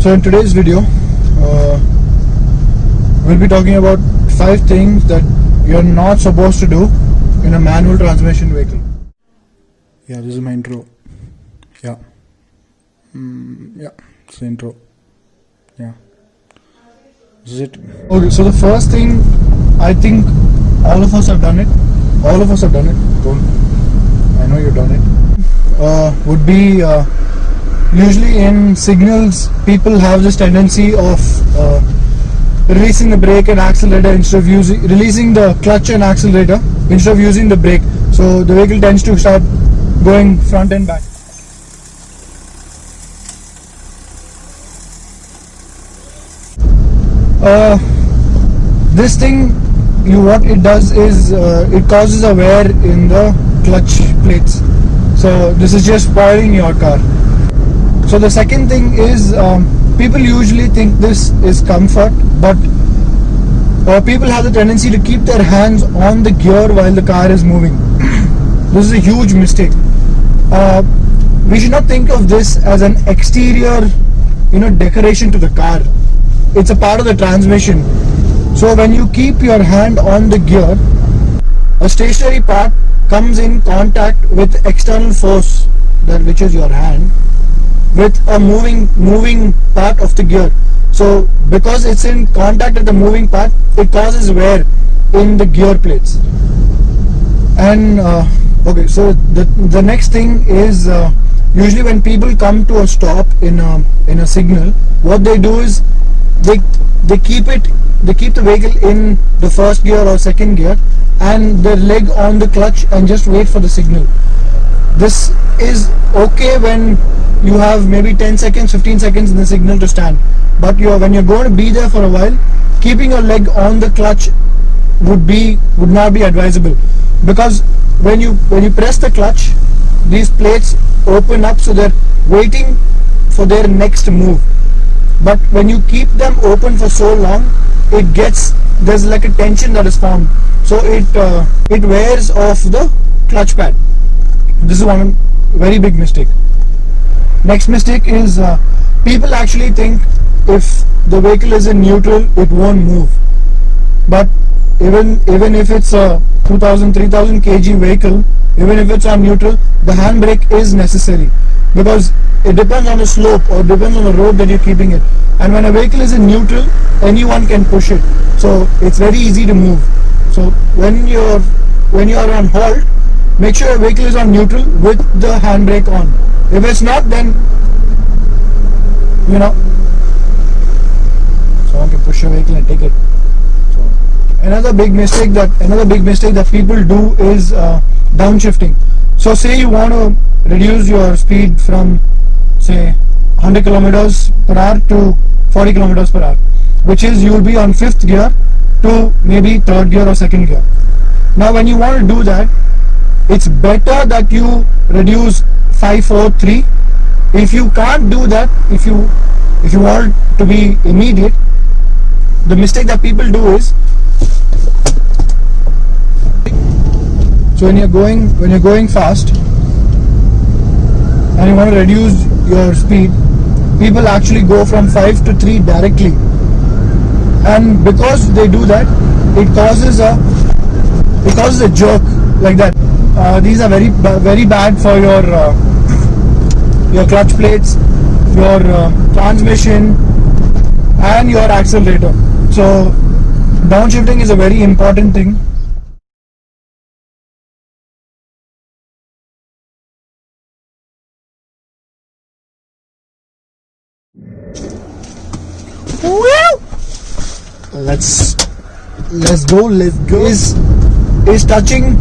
So in today's video, we'll be talking about 5 things that you're not supposed to do in a manual transmission vehicle. Yeah, this is my intro. Yeah. It's the intro. Yeah. This is it. Okay, so the first thing, I think all of us have done it. All of us have done it. I know you've done it. Would be usually in signals, people have this tendency of releasing the brake and accelerator instead of releasing the clutch and accelerator instead of using the brake. So the vehicle tends to start going front and back. This thing, what it does is it causes a wear in the clutch plates. So this is just spoiling your car. So the second thing is people usually think this is comfort, but people have the tendency to keep their hands on the gear while the car is moving. This is a huge mistake. We should not think of this as an exterior, decoration to the car. It's a part of the transmission. So when you keep your hand on the gear, a stationary part comes in contact with external force, which is your hand, with a moving part of the gear. So because it's in contact with the moving part, it causes wear in the gear plates. And okay, so the next thing is usually when people come to a stop in a signal, what they do is they keep the vehicle in the first gear or second gear and their leg on the clutch and just wait for the signal. This is okay when you have maybe 10 seconds, 15 seconds in the signal to stand. But when you're going to be there for a while, keeping your leg on the clutch would not be advisable, because when you press the clutch, these plates open up, so they're waiting for their next move. But when you keep them open for so long, there's like a tension that is formed, so it wears off the clutch pad. This is one very big mistake. Next mistake is people actually think if the vehicle is in neutral, it won't move. But even if it's a 2000-3000 kg vehicle, even if it's on neutral, the handbrake is necessary, because it depends on the slope or depends on the road that you're keeping it. And when a vehicle is in neutral, anyone can push it, so it's very easy to move. So when you're on halt, make sure your vehicle is on neutral with the handbrake on. If it's not, then someone can push your vehicle and take it. So another big mistake that people do is downshifting. So say you want to reduce your speed from, say, 100 kilometers per hour to 40 kilometers per hour, which is you will be on 5th gear to maybe 3rd gear or 2nd gear. Now when you want to do that, it's better that you reduce 5, 4, 3. If you can't do that, if you want to be immediate, the mistake that people do is, so when you're going fast and you want to reduce your speed, people actually go from 5 to 3 directly, and because they do that, it causes a jerk like that. These are very bad for your clutch plates, your transmission, and your accelerator. So downshifting is a very important thing. Let's go. Is touching.